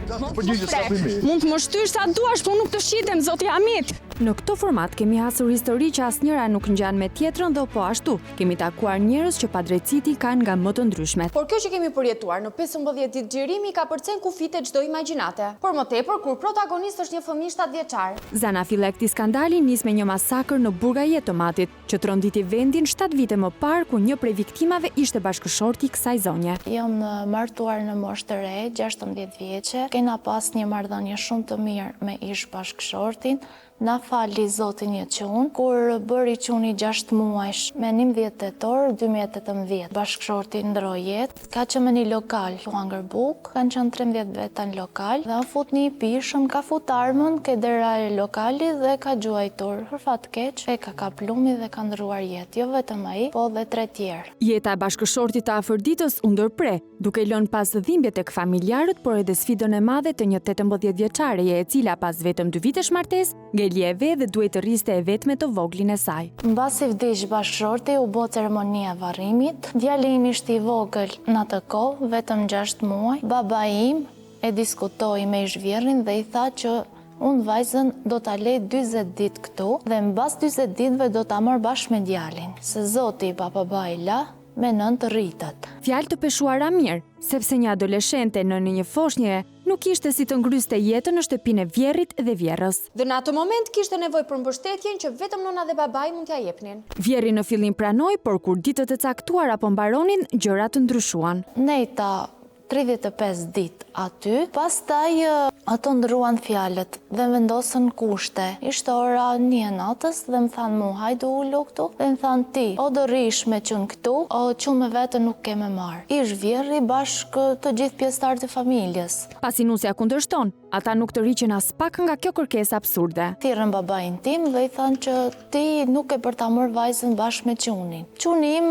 Mund të më shtysh sa duash, po nuk të shitem, zoti Hamit. Në këto format kemi hasur histori që asnjëra nuk ngjan me tjetrën dhe po ashtu kemi takuar njerëz që padrejtësiti kanë nga më të ndryshmet. Por kjo që kemi përjetuar në 15 ditë xhirimi ka përcen kufite çdo imagjinate. Por më tepër kur protagonist është një fëmijë 7 vjeçar. Zana filloi këtij skandali nis me një masakër në burgajet të Matit, që tronditi vendin 7 vite më parë ku një prej viktimave ishte bashkëshorti i kësaj zonje. Jam martuar në moshë të re, 16 vjeçe. Kena pas një marrëdhënie shumë të mirë me ish bashkëshortin. Na fali zotin një qun, kur bëri quni 6 muajsh me 11 tetor 2018. Bashkëshorti ndroi jetë, ka qenë në një lokal, Huangër Buk, kanë qenë 13 veta në lokal, dhe fut një pishëm, ka fut armën ke dera e lokalit dhe ka gjuajtur. Për fat keq, e ka kaplumi dhe ka ndruar jetë, jo vetëm ai, po dhe 3 tjerë. Jeta e bashkëshortit të afërditës u ndërpre, duke lënë pas dhimbje tek familjarët, por edhe sfidën e madhe të një 18 vjeçareje e cila pas vetëm 2 vitesh martesë ngelieve dhe duhet të rriste e vetme të voglin e saj. Mbasi vdiq bashkëshorti, u bë ceremonia e varrimit. Djali im ishte i vogël në atë kohë, vetëm 6 muaj. Baba im e diskutoi me ish-vjerrin dhe i tha që unë vajzën do ta lej 40 ditë këtu dhe mbas 40 ditëve do ta marr bashkë me djalin. Se zoti i babai la me nën të rritet. Fjalë të peshuara mirë, sepse një adoleshente në një foshnje nuk ishte si të ngryste jetën në shtëpinë e vjerrit dhe vjerrës. Dhe në atë moment kishte nevojë për mbështetjen që vetëm nëna dhe babai mund t'ia jepnin. Vjerri në fillim pranoi, por kur ditët e caktuara po mbaronin, gjërat ndryshuan. Nejta 35 ditë aty, pastaj ato ndruan fjalët dhe vendosën kushte. Ishte ora 1 natës dhe më thanë mu, hajdu ullu këtu, dhe më thanë ti, o do rish me qënë këtu, o qënë me vetë nuk ke me marë. Ish vjerri bashkë të gjithë pjesëtarët e familjes. Pasi nusja kundërshton, ata nuk të riqen as pak nga kjo kërkesë absurde. Thirrën babain tim dhe i thanë që ti nuk e për ta marrë vajzën bashkë me qunin. Quni im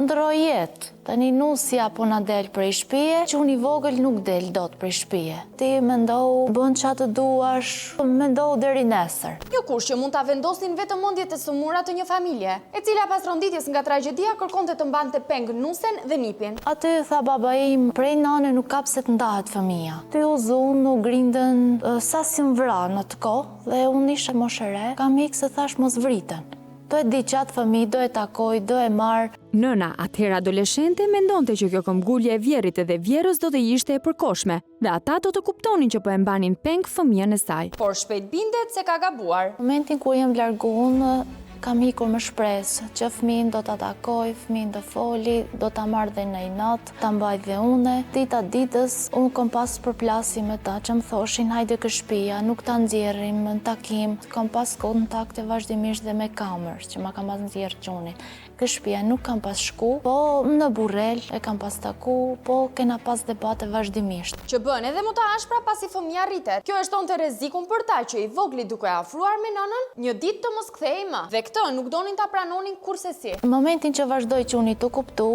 ndroi jetë. Tani nusja po na del prej shtëpie, quni vogël nuk del dot prej shtëpie. Ti mendou bën çfarë të duash, mendou deri nesër. Një kush që mund ta vendosin vetëm mendjet e sëmura të një familje, e cila pas ronditjes nga tragjedia kërkonte të mbante peng nusen dhe nipin. Aty tha baba im, prej nane nuk ka pse të ndahet fëmia. Ty u zun, u grindën, sa si më vra në të kohë dhe unë isha moshëre, kam ikë se thash mos vriten. Do e di qatë fëmi, do e takoj, do e marë. Nëna, atëherë adoleshente, mendonte që kjo këmbgulje e vjerrit dhe vjerës do të ishte e përkohshme, dhe ata do të kuptonin që po e mbanin peng fëmijën e saj. Por shpejt bindet se ka gabuar. Momentin kur jem larguar, kam ikur me shpresë që fëmin do ta takoj, fëmin do foli, do ta marrë dhe në natë, ta mbaj dhe une. Dita ditës, unë kom pas përplasi me ta që më thoshin hajde kë shtëpia, nuk ta nxjerrim në takim. Kom pas kontakte vazhdimisht dhe me kamër, që ma kam pas nxjerrë qunin. Kë shtëpia nuk kam pas shku, po në Burrel e kam pas taku, po kena pas debate vazhdimisht. Që bën edhe më të ashpra pasi fëmia rritet. Kjo e shtonte rrezikun për ta që i vogli duke afruar me nënën, një ditë të mos kthehej më. Dhe këtë nuk donin ta pranonin kurse si. Në momentin që vazhdoi quni të kuptu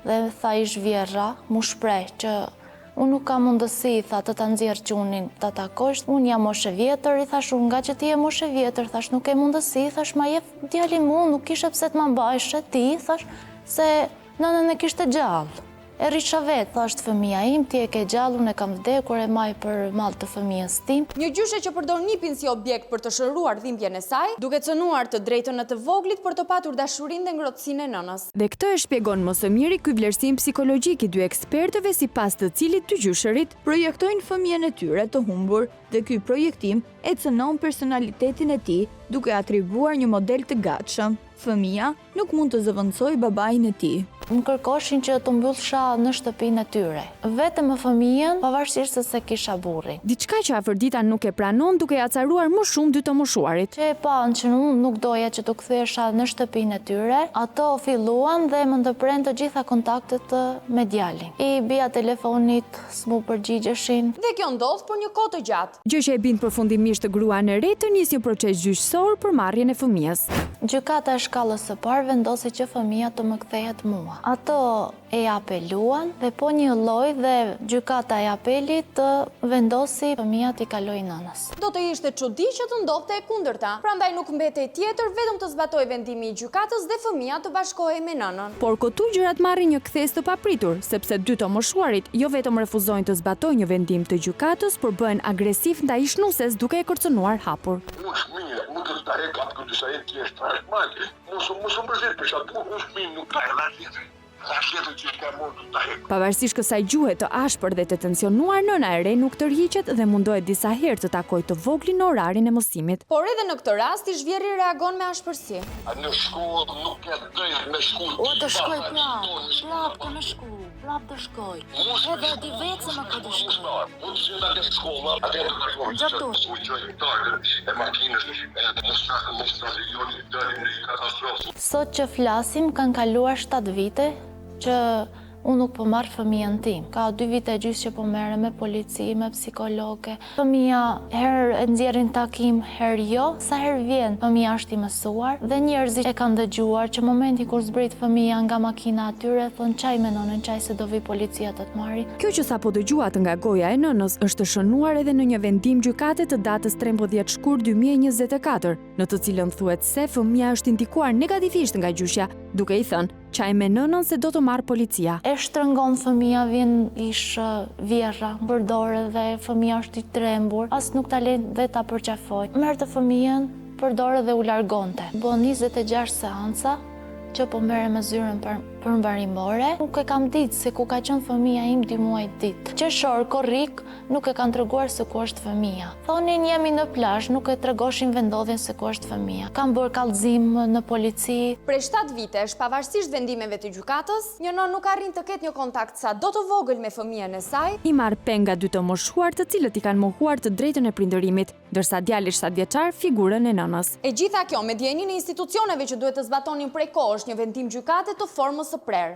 dhe tha ish vjerra, mu shpreh që unë nuk kam mundësi, tha, të ta nxjerr qunin, ta takosh, unë jam moshe vjetër, i thash unë nga që ti je moshe vjetër, thash nuk e mundësi, thash ma jep djalin mu, nuk kishe pse të ma mbajshe ti, thash se nënën e kishte gjallë. E rrisha vetë, thashtë fëmia im, ti e ke gjallë, unë e kam vdekur e maj për mall të fëmijës tim. Një gjyshe që përdor nipin si objekt për të shëruar dhimbjen e saj, duke cënuar të drejtën e të voglit për të patur dashurinë dhe ngrohtësinë e nënës. Dhe këtë e shpjegon më së miri ky vlerësim psikologjik i dy ekspertëve sipas të cilit dy gjyshërit projektojnë fëmijën e tyre të humbur dhe ky projektim e cënon personalitetin e tij duke atribuar një model të gatshëm. Fëmia nuk mund të zëvendësojë babain e tij. Më kërkoshin që të mbyllsha në shtëpinë e tyre. Vetëm me fëmijën, pavarësisht se kisha burrin. Diçka që afërdita nuk e pranon duke acaruar më shumë dy të moshuarit. Që e panë që unë nuk doja që të kthehesha në shtëpinë e tyre, ato filluan dhe më ndërpren të gjitha kontaktet me djalin. I bija telefonit, s'mu përgjigjeshin. Dhe kjo ndodh për një kohë të gjatë. Gjë që e bind përfundimisht të gruan e re të nis një proces gjyqësor për marrjen e fëmijës. Gjykata e shkallës së parë vendosi që fëmia të më kthehet mua. Ato e apeluan dhe po një lloj dhe gjykata e apelit të vendosi fëmia t'i kaloj nënës. Do të ishte çudi që të ndodhte e kundërta, prandaj nuk mbetej tjetër vetëm të zbatoj vendimi i gjykatës dhe fëmia të bashkohej me nënën. Por këtu gjërat marrin një kthes të papritur, sepse dy të moshuarit jo vetëm refuzojnë të zbatojnë një vendim të gjykatës, por bëhen agresiv ndaj shnuses duke e kërcënuar hapur. Nuk të ta hekat këtë sa jetë tjesht trashmali. Mos më mërzit për shatë, fëmin nuk ta hekat. Pavarësisht kësaj gjuhe të ashpër dhe të tensionuar, nëna e re nuk tërhiqet dhe mundohet disa herë të takojë të voglin në orarin e mësimit. Por edhe në këtë rast i zhvjerri reagon me ashpërsi. Në shkollë nuk e drejt me shkollë. O të shkoj prap të në shkollë, prap të shkoj. Edhe di vetë se më ka të shkoj. Unë që nga të shkolla, atë të shkollë. Gjatu. E makinës në stadioni dërin në katastrofë. Sot që flasim kanë kaluar 7 vite që unë nuk po marrë fëmijën tim. Ka 2 vite e gjysë që po merre me polici, me psikologe. Fëmija herë e nxjerrin takim, herë jo, sa herë vjen fëmija është i mësuar dhe njerëzit e kanë dëgjuar që momenti kur zbrit fëmija nga makina atyre, thonë qaj me nonën, qaj se do vi policia të të marri. Kjo që sapo dëgjuat nga goja e nënës është shënuar edhe në një vendim gjykate të datës 13 shkurt 2024, në të cilën thuhet se fëmia është indikuar negativisht nga gjyqja, duke i thënë qaj me nënën se do të marrë policia. E shtrëngon fëmija, vjen ish vjerra, përdore dhe fëmija është i trembur, as nuk ta lejnë dhe ta përqafoj. Merrte fëmijën, përdore dhe u largonte. Bo 26 seanca që po merre me zyrën përmbarimore. Nuk e kam ditë se ku ka qenë fëmija im 2 muaj ditë. Qeshor, korrik, nuk e kanë treguar se ku është fëmija. Thonin jemi në plazh, nuk e tregoshin vendodhjen se ku është fëmija. Kam bërë kallëzim në polici. Prej 7 vitesh, pavarësisht vendimeve të gjykatës, një nën nuk arrin të ketë një kontakt sa do të vogël me fëmijën e saj. I marr peng nga 2 të moshuar të cilët i kanë mohuar të drejtën e prindërimit, ndërsa djali 7 vjeçar figurën e nënës. E gjitha kjo me dijenin e institucioneve që duhet të zbatonin prej kohësh një vendim gjykate të formës së prerë.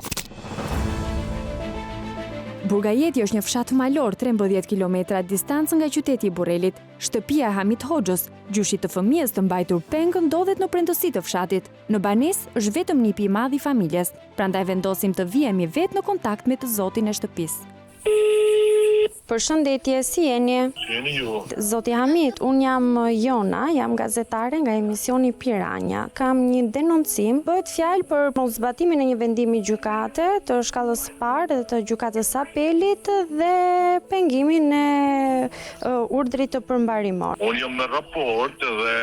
Burgajeti është një fshat malor 13 kilometra distancë nga qyteti i Burrelit. Shtëpia e Hamit Hoxhës, gjyshi të fëmijës të mbajtur peng, ndodhet në brendësi të fshatit. Në banesë është vetëm nipi i madh i familjes, prandaj vendosim të vihemi vetë në kontakt me të zotin e shtëpisë. Përshëndetje, si jeni? Jeni ju. Zoti Hamit, unë jam Jona, jam gazetare nga emisioni Piranja. Kam një denoncim, bëhet fjalë për moszbatimin e një vendimi gjykate të shkallës parë dhe të gjykatës apelit dhe pengimin e urdhrit të përmbarimor. Unë jam në raport dhe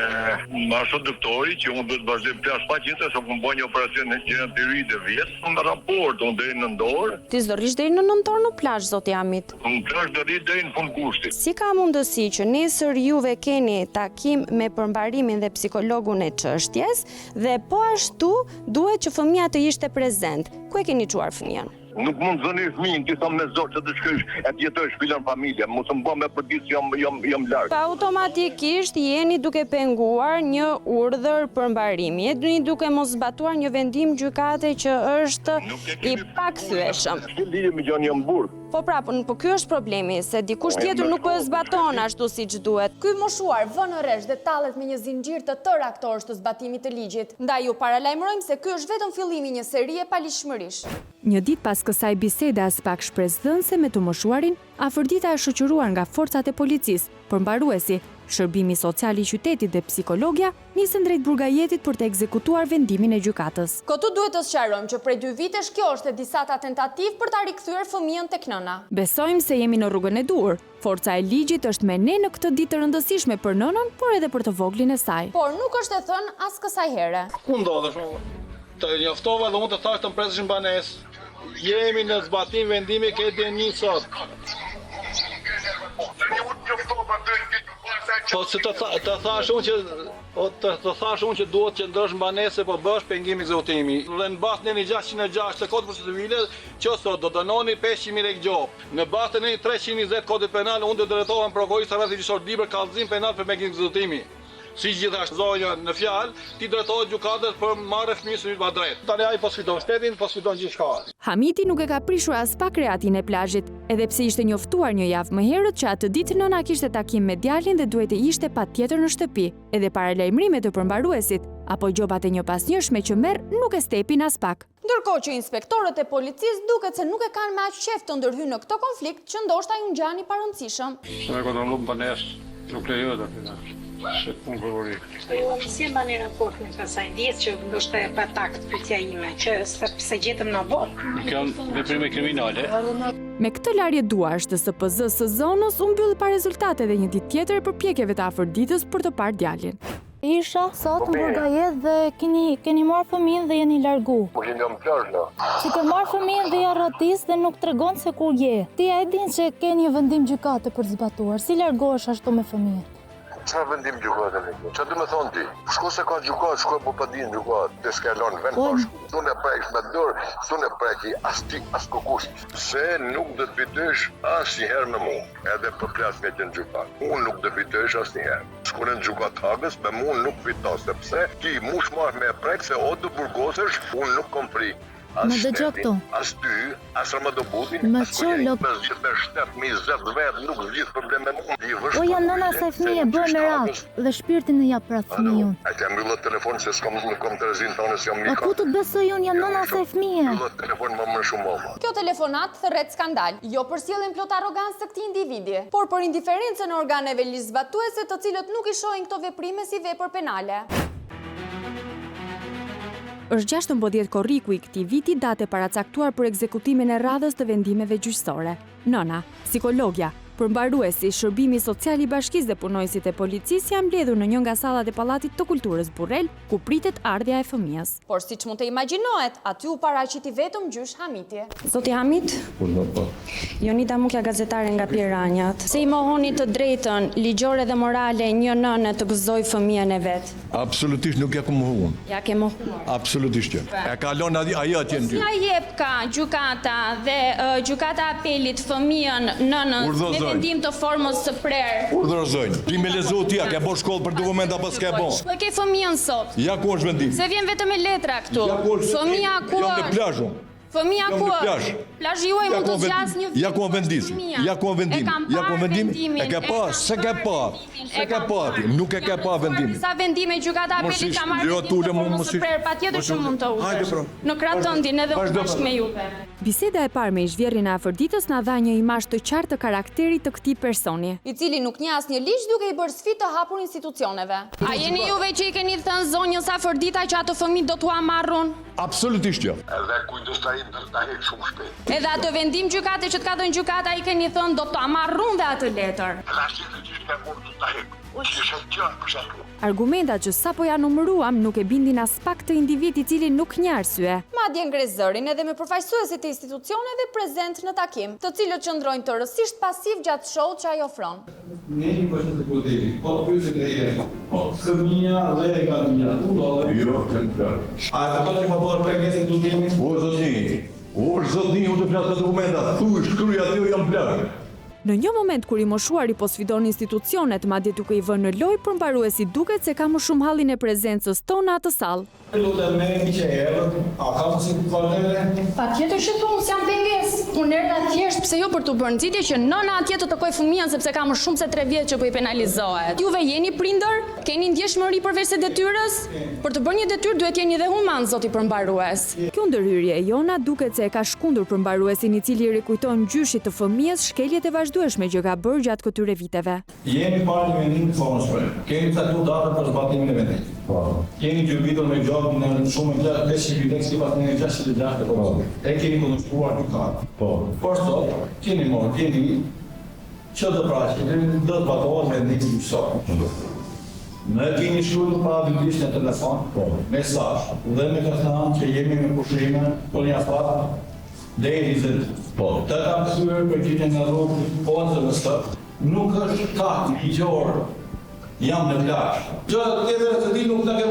më ashtu doktori që unë do të vazhdoj plazh pa gjithë se unë bëj një operacion në gjenetirik të vjet. Unë në raport, unë deri në nëntor. Ti s'do rish deri në nëntor në plazh, zoti Hamit? Unë plazh deri në fund kushti. Si ka mundësi që nesër juve keni takim me përmbarimin dhe psikologun e çështjes dhe po ashtu duhet që fëmia të ishte prezent. Ku e keni çuar fëmijën? Nuk mund të zëni fëmijën, ti thamë në zor që të shkësh e të jetosh filan familje, mos më bë me përdis jam larg. Pa automatikisht jeni duke penguar një urdhër përmbarimi, jeni duke mos zbatuar një vendim gjykate që është i pakthyeshëm. Si lidhje me gjën jam burg. Po prapë, po ky është problemi, se dikush tjetër nuk e zbaton ashtu siç duhet. Ky moshuar vën në rresh dhe tallet me një zinxhir të tërë aktorësh të zbatimit të ligjit. Ndaj ju paralajmërojmë se ky është vetëm fillimi i një serie palishmërish. Një ditë pas kësaj bisede as pak shpresdhënëse me të moshuarin, afërdita e shoqëruar nga forcat e policisë, përmbaruesi, shërbimi social i qytetit dhe psikologja nisën drejt burgajetit për të ekzekutuar vendimin e gjykatës. Këtu duhet të sqarojmë që prej 2 vitesh kjo është e disata tentativë për ta rikthyer fëmijën tek nëna. Besojmë se jemi në rrugën e duhur. Forca e ligjit është me ne në këtë ditë të rëndësishme për nënën, por edhe për të voglin e saj. Por nuk është e thënë as kësaj here. Ku ndodhesh? Të njoftova dhe unë të thash të mpresësh në banesë. Jemi në zbatim vendimi ke deni sot. Po se të thash unë që duhet që ndrosh në banesë po bësh pengimi ekzekutimi. Dhe në bazë në 606 të kodit civile që sot do dënoni 500.000 lekë gjop. Në bazë në 320 kodit penal unë do drejtohem prokurorisë rreth gjyqësor libër kallëzim penal për pengim ekzekutimi. Si gjithashtu zonja në fjalë, ti drejtohet gjykatës për marrë fëmijën pa drejt. Tani ai po sfidon shtetin, po sfidon gjithçka. Hamiti nuk e ka prishur as pak reatin e plazhit, edhe pse ishte njoftuar një javë më herët që atë ditë nëna kishte takim me djalin dhe duhet të ishte patjetër në shtëpi. Edhe para lajmërimit të përmbaruesit, apo gjobat e njëpasnjëshme që merr nuk e stepin as pak. Ndërkohë që inspektorët e policisë duket se nuk e kanë me aq qejf të ndërhyjnë në këto konflikt që ndoshta ju ngjan i parëndësishëm. Nuk lejohet atë. Si e mbani raport me kësaj ndjes që ndoshta e pa takt pyetja ime, që se gjetëm në botë. Kanë veprime kriminale. Me këtë larje duash të SPZ së zonës u mbyll pa rezultate dhe një ditë tjetër e përpjekjeve të afërditës për të parë djalin. Isha sot në Burgajet dhe keni marrë fëmijën dhe jeni largu. Po jeni në plazh në. Si ke marrë fëmijën dhe ja radis dhe nuk tregon se kur je. Ti e din që ke një vendim gjykate për zbatuar. Si largohesh ashtu me fëmijën? Çfarë vendim gjykate ne? Çfarë do të thonë ti? Shko se ka gjykat, shko po pa din gjykat. Të skalon vend bashkë. Unë e prek me dorë, unë e prek as ti as kukush. Se nuk do të fitosh asnjëherë me mua. Edhe për klasën e gjykat. Unë nuk do të fitosh asnjëherë. Shkonë në gjykat Hagës, me mua nuk fiton sepse ti mush marr me prek se o të burgosesh, unë nuk kom frikë. Më dëgjo këtu. As ty, as Ramadobutin, Më as çolok. me gjithë me shtep, me 20 vet, nuk zgjidh problem me mua. O janë nëna se fëmijë bërë me radhë dhe shpirtin e jap për fëmijën. A ke mbyllë telefon se s'kam të rezin tonë se jam A mika. ku të besoj unë jam nëna se fëmijë? Mbyllë telefon më shumë mama. Kjo telefonat thërret skandal, jo për sjelljen plot arrogancë të këtij individi, por për indiferencën e organeve ligjzbatuese të cilët nuk i shohin këto veprime si vepër penale. Është 16 korriku i këtij viti datë e paracaktuar për ekzekutimin e radhës të vendimeve gjyqësore. Nëna, psikologja, përmbaruesi shërbimi social i bashkisë dhe punojësit e policisë janë mbledhur në një nga sallat e Pallatit të Kulturës Burrel, ku pritet ardhja e fëmijës. Por siç mund të imagjinohet, aty u paraqiti vetëm gjysh Hamiti. Zoti Hamit? Jonida Mukja, gazetare nga Piranjat. Se i mohoni të drejtën ligjore dhe morale një nënë të gëzoj fëmijën e vet? Absolutisht nuk ja ku mohuar. Ja ke mohuar. Absolutisht. E kalon ajo atje në dy. Ja jep ka gjykata dhe gjykata apelit fëmijën nënës me vendim të formës së prerë. Urdhërozojnë. Ti me lezo ti, a ke bërë shkollë për dokument apo s'ke bërë? Po e ke fëmijën sot. Ja ku është vendim. Se vjen vetëm me letra këtu. Ja ku është. Fëmija ku Jam në është? plazh. Fëmija Jam ku në është? plazh. Plazhi juaj mund të zgjas një vit. Ja ku vendis. Ja ku vendim. Ja ku vendim. E ke pa, s'e ke pa. S'e ke pa ti, nuk e ke pa vendimin. Sa vendime gjykata apelit ka marrë vendim të formës së prerë, patjetër që mund të uzesh. Në Kratëndin edhe bashkë me juve. Biseda e parë me zhvjerrin e afërditës na dha një imazh të qartë të karakterit të këtij personi, I cili nuk njeh asnjë ligj duke i bërë sfidë të hapur institucioneve. A jeni juve që i keni thënë zonjës Afërdita që ato fëmijë do t'ua marrun? Absolutisht jo. Edhe kujdestari do ta heq shumë shpejt. Edhe atë vendim gjykate që t'ka dhënë gjykata i keni thënë do t'ua marrun dhe atë letër. Rastin e gjithë me mund të ta heq. Kisha gjë për shkak. argumentat që sapo ja numëruam nuk e bindin as pak të individ i cili nuk njeh arsye. Madje ngre zërin edhe me përfaqësuesit e institucioneve prezent në takim, të cilët qëndrojnë tërësisht pasiv gjatë show-ut që ai ofron. Ne një përshëndetje të kodit, po të pyesim drejtë. Po fëmia dhe e gatia, u do jo këndë. A do të më bëj prekesë të timit? O zotni, u të flasë dokumenta, thuaj shkruaj aty jam plagë. Në një moment kur i moshuari po sfidon institucionet, madje duke i vënë në lojë, përmbaruesi duket se ka më shumë hallin e prezencës tonë atë sallë. Lutem me një që erdhët, a ka mundësi të vërtetë? Patjetër që po, s'jam pengesë. Unë erdha thjesht pse jo për të bërë nxitje që nëna atje të takoj fëmijën sepse ka më shumë se 3 vjet që po i penalizohet. Juve jeni prindër? Keni ndjeshmëri përveç se detyrës? Për të bërë një detyrë duhet jeni dhe human, zoti përmbarues. Kjo ndërhyrje e Jona duket se e ka shkundur përmbaruesin i cili rikujton gjyshit të fëmijës shkeljet e vazhdueshme që ka bërë gjatë këtyre viteve. Jemi parë një vendim të formës për. Kemi caktuar datën për zbatimin e vendit. Kemi gjybitur me gjobë në shumë të 500 vjet si pas në 606 po. E kemi kundërshtuar gjykatë. Po. Por sot kemi që të praqë, do të batohet vendimi gjyqësor. Ne kemi shkruar paravisht në telefon, mesazh dhe me të thënë që jemi me pushrime për një afat deri 20. Po, të kam kthyer për gjithë nga rrugë, po të nuk është kaq ligjor. Jam në plazh. Gjë tjetër se ti nuk na ke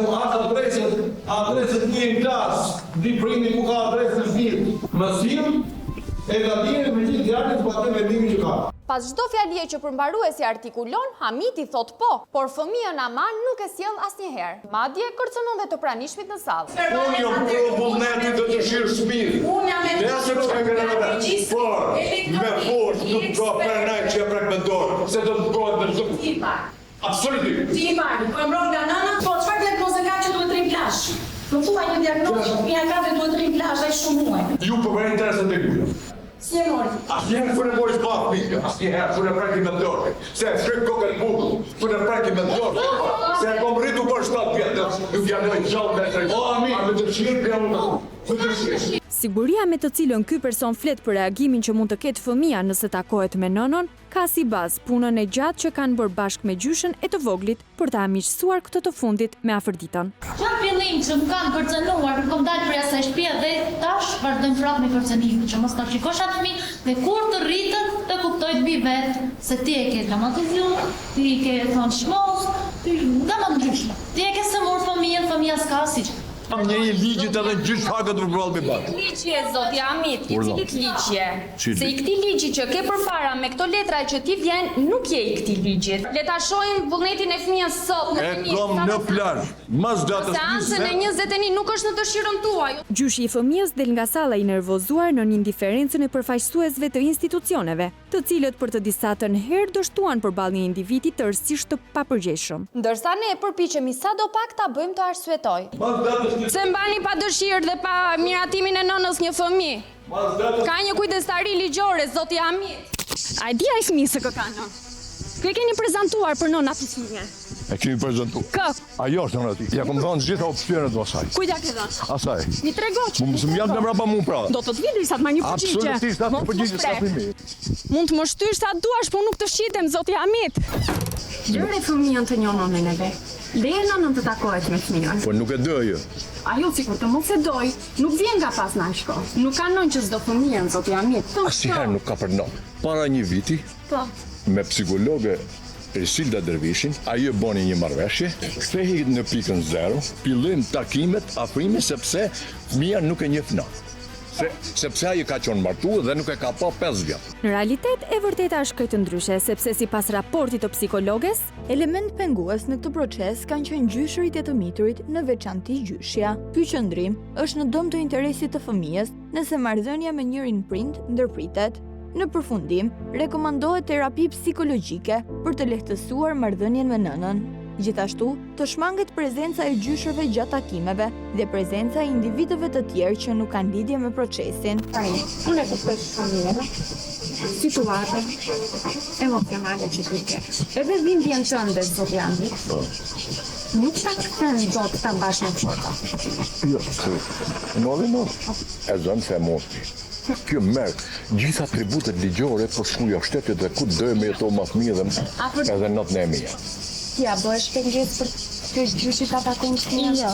adresën një në klas, di prindi ku ka adresën në shtëpi. Më sill e gabime me gjithë djalët të patë vendimin që ka. Pas çdo fjalie që përmbaruesi artikulon, Hamiti thot po, por fëmijën Aman nuk e sjell asnjëherë. Madje kërcënon dhe të pranishmit në sallë. Unë jam pro vullneti të dëshirë shpirë. Unë jam e Por, me forës nuk do pranaj që e prek me dorë, se do të bëhet me zëmë. Absolutisht. Ti i marri, po e mbron nga nëna, po çfarë diagnoze ka që duhet të rrim plazh? Më thuaj një diagnozë, ja ka dhe duhet të rrim plazh ai shumë muaj. Ju po bëni interesat e juja. Si e mori? Asnjëherë kur e mori s'ka fëmijë, asnjëherë kur e preki me dorë. Se e shkoj kokën bukur, kur e preki me dorë. Se e kom rritu për 7 vjet, nuk janë gjallë me të. O, amin, me të shirë bjallë. Me të shirë. Siguria me të cilën ky person flet për reagimin që mund të ketë fëmia nëse takohet me nënën, ka si bazë punën e gjatë që kanë bërë bashkë me gjyshën e të voglit për të amiqësuar këtë të fundit me Afërditën. Që në fillim që më kanë kërcënuar, kom dalë për asaj shtëpia dhe tash vazhdojmë prapë me kërcënimin, që mos ta shikosh atë fëmijë dhe kur të rritët të kuptoj të bi vetë se ti e ke dramatizuar, ti e ke thonë shmos, ti ndryshme. Ti e ke sëmur fëmijën, fëmija s'ka si që. Kam një ligjit edhe në gjysh fakët për brallë me batë. Ligjje, zoti Amit, i cilit ligje? Cili? Se i këtij ligji që ke përpara me këto letra që ti vjen, nuk je i këtij ligjit. Le ta shohim vullnetin e fëmijës sot në E kom në plazh. Mas datës Seancën e 21 nuk është në dëshirën tuaj. Gjyshi i fëmijës del nga salla i nervozuar në indiferencën e përfaqësuesve të institucioneve, të cilët për të disa të herë dështuan përballë një individi tërësisht të papërgjegjshëm. Ndërsa ne përpiqemi sadopak ta bëjmë të arsyetoj. Mas datës Se mbani pa dëshirë dhe pa miratimin e nënës një fëmijë. Ka një kujdestari ligjore, zoti Amit. A e di ai fëmijë se kë ka nën? Kë e keni prezantuar për nëna të fëmijë? e kemi prezentuar. Kë? Ajo është nëna ti. Ja kom dhënë gjitha opsionet asaj. Kujt ja ke dhënë? Asaj. Mi tregoç. Më janë në mbrapa mu pra. Do të të vjen sa të marr një përgjigje. Absolutisht, atë përgjigje s'ka fëmi. Mund të më shtysh sa duash, por nuk të shitem, zoti Amit. Lëre fëmijën të njohë nënën e vet. Leje nënën të takohet me fëmijën. Po nuk e do ajo. Ajo sikur të mos e doj, nuk vjen nga pas na shko. Nuk ka nën që s'do fëmijën, zoti Amit. Asnjëherë nuk ka për non. Para një viti, Po. me psikologe Risilda Dervishin, ajo boni një marrëveshje, kthehej në pikën 0, fillojmë takimet, afrime sepse fëmia nuk e njeh në. Sepse ajo ka qenë martuar dhe nuk e ka pa 5 vjet. Në realitet, e vërteta është këtë ndryshe, sepse sipas raportit të psikologes, element pengues në këtë proces kanë qenë gjyshërit e të miturit, në veçanti gjyshja. Ky qëndrim është në dëm të interesit të fëmijës nëse marrëdhënia me njërin prind ndërpritet. Në përfundim, rekomandohet terapi psikologjike për të lehtësuar marrëdhënien me nënën. Gjithashtu, të shmanget prezenca e gjyshërve gjatë takimeve dhe prezenca e individëve të tjerë që nuk kanë lidhje me procesin. Unë e kuptoj fëmijën, situatën emocionale që ti ke. Edhe dhimbjen tënde, zoti Andi. Nuk ta kthen dot ta bash me çota. Jo, no. E zënë se mos. Kjo merr gjithë atributet ligjore për shkuja shtetit dhe ku dojë me jeto më fëmijë dhe edhe natën e mia. Ja, bëhesh pengjës për të gjyshi ta takon fëmijën. Jo,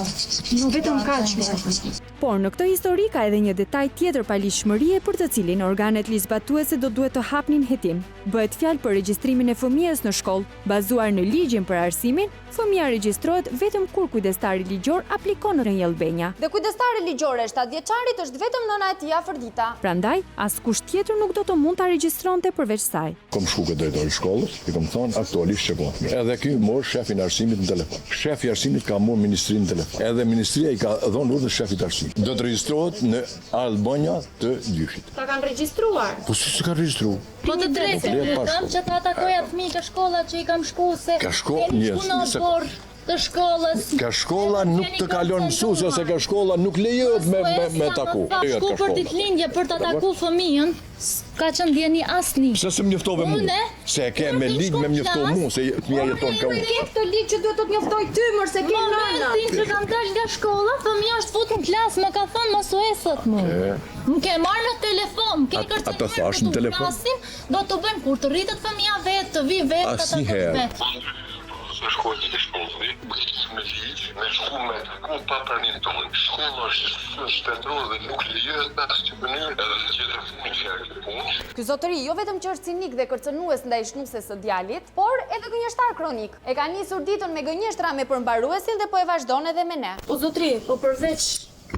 nuk vetëm kaq. por në këtë histori ka edhe një detaj tjetër paligjshmërie për të cilin organet ligjzbatuese do duhet të hapnin hetim. Bëhet fjalë për regjistrimin e fëmijës në shkollë. Bazuar në ligjin për arsimin, fëmia regjistrohet vetëm kur kujdestari ligjor aplikon në njëllbenja. Dhe kujdestari ligjore 7 vjeçarit është vetëm nëna e tij Afërdita. Prandaj, askush tjetër nuk do të mund ta regjistronte përveç saj. Kom shku këtë drejtori shkollës, i kom thonë aktualisht që kom. Edhe ky mor shefin arsimit në telefon. Shefi arsimit ka marrë ministrinë në telefon. Edhe ministria i ka dhënë urdhër shefit arsimit. Do të regjistrohet në albanja të gjyshit. Ta kanë regjistruar. Po si ka regjistruar? Po të drejtë, kam që ta takoja fëmijë ka shkolla që i kam shku se Ka shkolla, të shkollës. Ka shkolla nuk të kalon mësues ose ka shkolla nuk lejohet me taku. Shku për ditëlindje për ta taku fëmijën, ka qenë djeni asnjë. Pse s'm njoftove mua? Se e ke me ligj me mjofto mua se fëmia jeton ka unë. Ke këtë ligj që duhet të mjoftoj ty mër se ke nëna. Momentin që kam dalë nga shkolla, fëmia është futur në klasë, më ka thënë mësuesët mua. Më ke marrë në telefon, ke kërcënuar. Ata thash në telefon. Do të bëjmë kur të rritet fëmia vetë, të vi vetë, ta takojë vetë. Se shkojnë të shkollë, me ligjë, me shku me taku pa pranin tonë. Shkolla është shtetërore dhe nuk lejohet në asnjë mënyrë edhe në gjithë fëmijë që kanë punë. Ky zotëri jo vetëm që është cinik dhe kërcënues ndaj shnuses së djalit, por edhe gënjeshtar kronik. E ka nisur ditën me gënjeshtra me përmbaruesin dhe po e vazhdon edhe me ne. O zotri, po përveç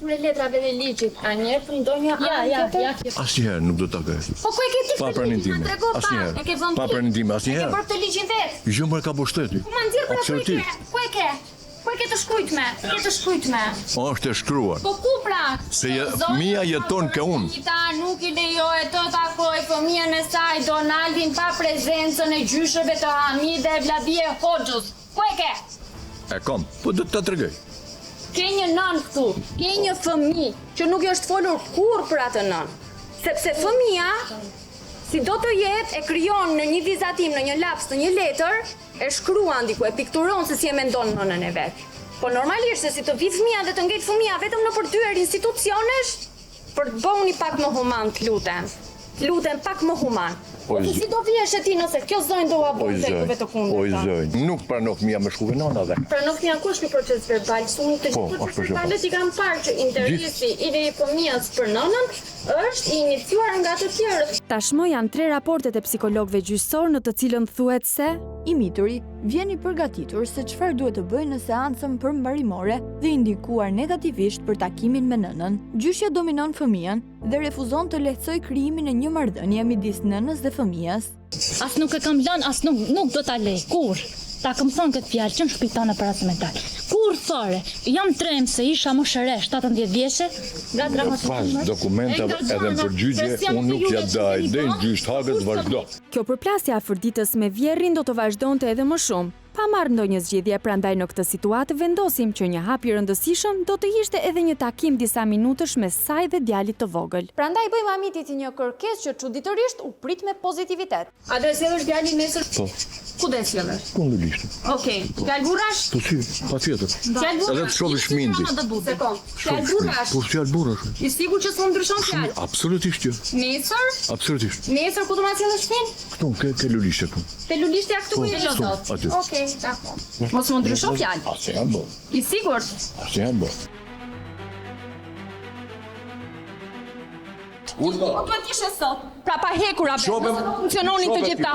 me letrave dhe ligjit, a njeh ndonjë Ja. Asnjëherë nuk do ta bëj. Po ku e ke ti? Pa pranin time. E ke vënë. Pa pranin time E ke asnjëherë. bërë këtë ligjin vetë. Jo më ka pushteti. Ku ma nxjerr për Absolutisht. Ku e ke? Ku ku e ke të shkrujtme? Është e shkruar. Po ku pra? Se fëmia jeton ke unë. Anita nuk i lejohet të takoj fëmijën e saj Donaldin pa prezencën e gjyshëve të Hamide Vladie Hoxhës. Ku e ke? E kam, po do të ta tregoj. Ke një nën këtu, ke një fëmijë që nuk i është folur kur për atë nën. Sepse fëmia, si do të jetë, e krijon në një vizatim, në një laps, në një letër, e shkruan diku, e pikturon se si e mendon nënën e vet. Po normalisht se si të vi fëmia dhe të ngel fëmia vetëm në përdyer institucionesh, për të bëuni pak më human, të lutem pak më human. Po ti si do vjesh e ti nëse kjo zonjë do ua bëjë tekëve të kundërta? Oj zonjë, nuk pranon fëmia me shkuve nëna dhe. Pranon fëmia ku është ky proces verbal? Unë të gjithë proces verbalet i kam parë që interesi i fëmijës për nënën është i iniciuar nga të tjerët. Tashmë janë 3 raportet e psikologëve gjyqësor në të cilën thuhet se I mituri vjen I përgatitur se çfarë duhet të bëjë në seancën përmbarimore dhe indikuar negativisht për takimin me nënën. Gjyqja dominon fëmijën dhe refuzon të lehtësoj krijimin e një marrëdhënie midis nënës dhe fëmijës. As nuk e kam lënë, as nuk do ta lej, kur. Ta kam thënë këtë fjalë që në shpitane paracemental. Kur thore, jam trem se isha më shëre, 17 vjeçe, nga Pas dokumentave edhe në përgjigje, unë nuk ja daj dhe në gjyqë hagët vazhdo. kjo përplasje afër ditës me vjerrin do të vazhdonte edhe më shumë. Pa marrë ndonjë zgjedhje, prandaj në këtë situatë vendosim që një hap I rëndësishëm do të ishte edhe një takim disa minutësh me saj dhe djalit të vogël. Prandaj bëjmë Amitit një kërkesë që çuditërisht u prit me pozitivitet. A do e sjellësh djalin nesër? Po. Ku do e sjellësh? Unë lishtë. Okej. Fjalë burrash? Po si, pa tjetër. Fjalë burrash. Edhe të shohësh mindi. Sekond. Fjalë burrash. Po fjalë burrash. I sigurt që s'u ndryshon fjalë? Absolutisht jo. Nesër? Absolutisht. Nesër ku do ma sjellësh fjalë? Këtu, ke lulishtë këtu. Te lulishtja këtu ku je Aty. dot. Okej, dakor. Mos më ndryshon fjalë. Asë janë bo. I sigurt? Asë janë bo. Po duhet ishe sot. Pra pa hekura, funksiononin të gjitha.